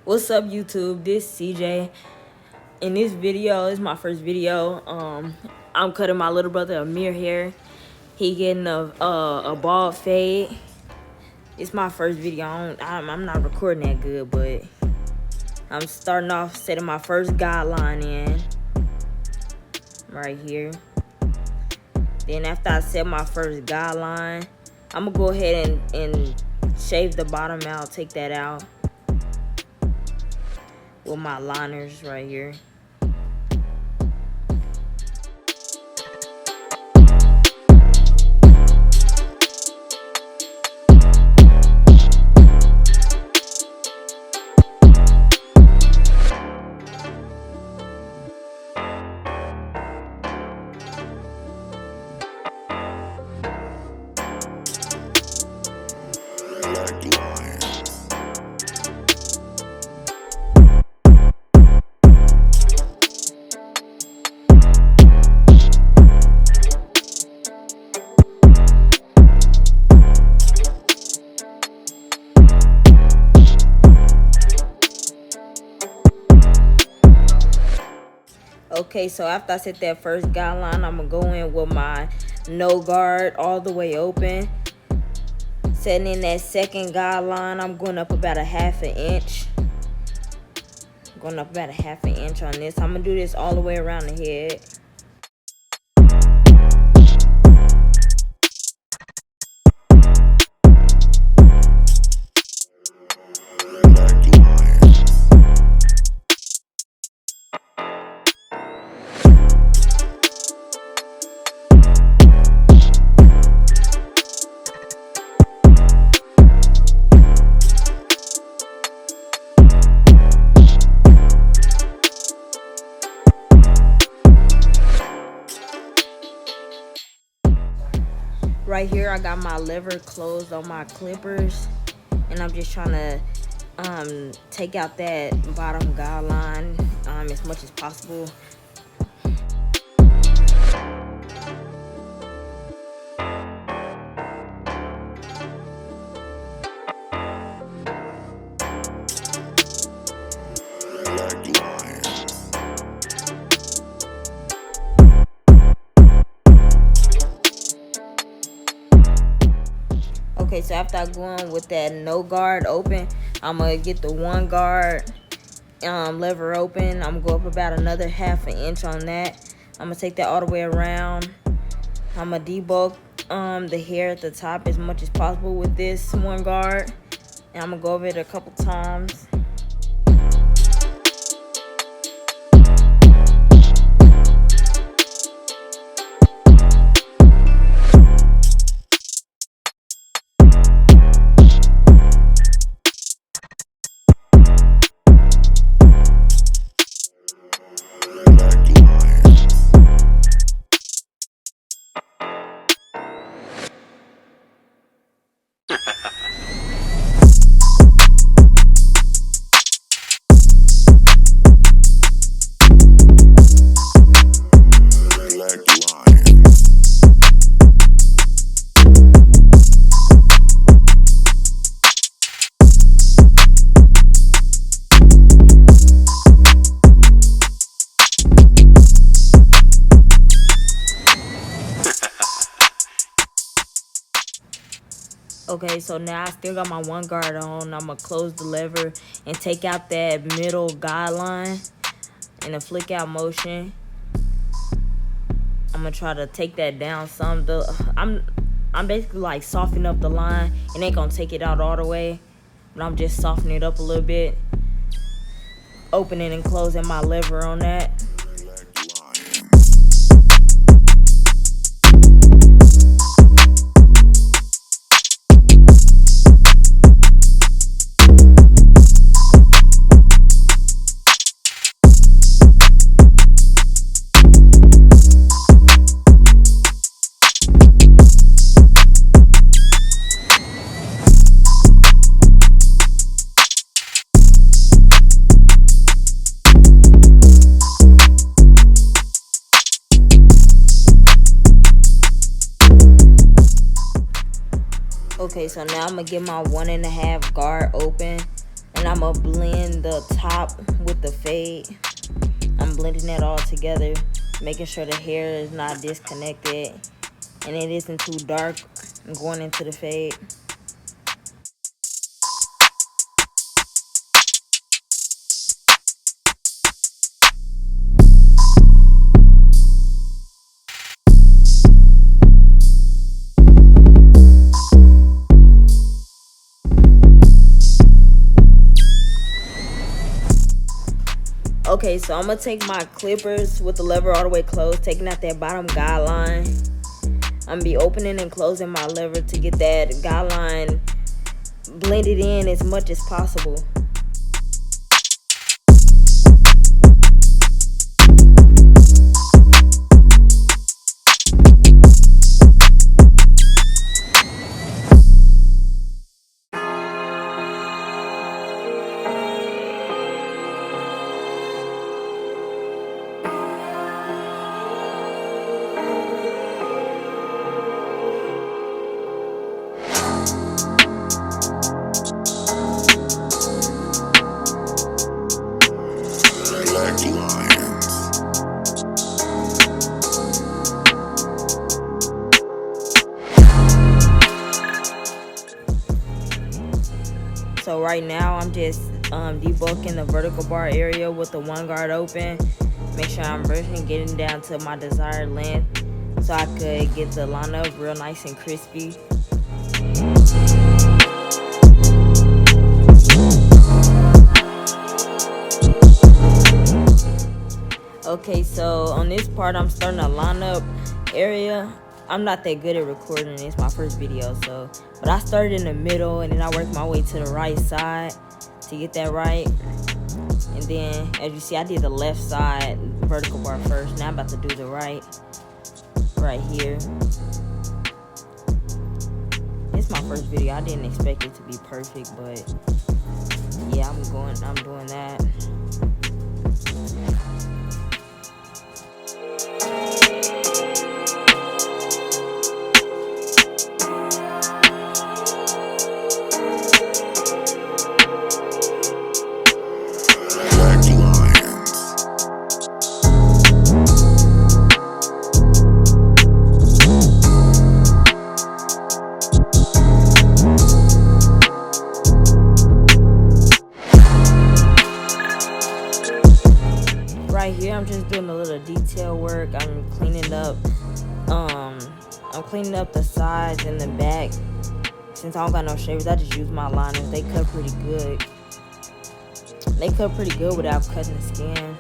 What's up, YouTube? This CJ. In this video, it's my first video. I'm cutting my little brother Amir hair. He getting a bald fade. It's my first video. I'm not recording that good, but I'm starting off setting my first guideline in right here. Then after I set my first guideline, I'm gonna go ahead and shave the bottom out, take that out with my liners right here. Okay, so after I set that first guideline, I'm gonna go in with my no guard all the way open. Setting in that second guideline, I'm going up about a ½ inch. Going up about a ½ inch on this. I'm gonna do this all the way around the head. Right here, I got my lever closed on my clippers, and I'm just trying to take out that bottom guideline as much as possible. Okay, so after I go in with that no guard open, I'm gonna get the one guard lever open. I'm gonna go up about another ½ inch on that. I'm gonna take that all the way around. I'm gonna debulk the hair at the top as much as possible with this one guard, and I'm gonna go over it a couple times. Okay, so now I still got my one guard on. I'm gonna close the lever and take out that middle guideline in a flick out motion. I'm gonna try to take that down some. I'm basically like softening up the line. It ain't gonna take it out all the way, but I'm just softening it up a little bit. Opening and closing my lever on that. Okay, so now I'm gonna get my 1½ guard open, and And I'm gonna blend the top with the fade. I'm blending that all together, making sure the hair is not disconnected and it isn't too dark going into the fade. Okay, so I'm gonna take my clippers with the lever all the way closed, taking out that bottom guideline. I'm gonna be opening and closing my lever to get that guideline blended in as much as possible. So right now I'm just debulking the vertical bar area with the one guard open. Make sure I'm brushing, getting down to my desired length so I could get the line up real nice and crispy. Okay, so on this part I'm starting a line up area. I'm not that good at recording, it's my first video, but I started in the middle and then I worked my way to the right side to get that right. And then as you see, I did the left side vertical bar first. Now I'm about to do the right here. It's my first video. I didn't expect it to be perfect, but yeah, I'm doing that. Right here, I'm just doing a little detail work. I'm cleaning up the sides and the back. Since I don't got no shavers, I just use my liners. They cut pretty good. They cut pretty good without cutting the skin.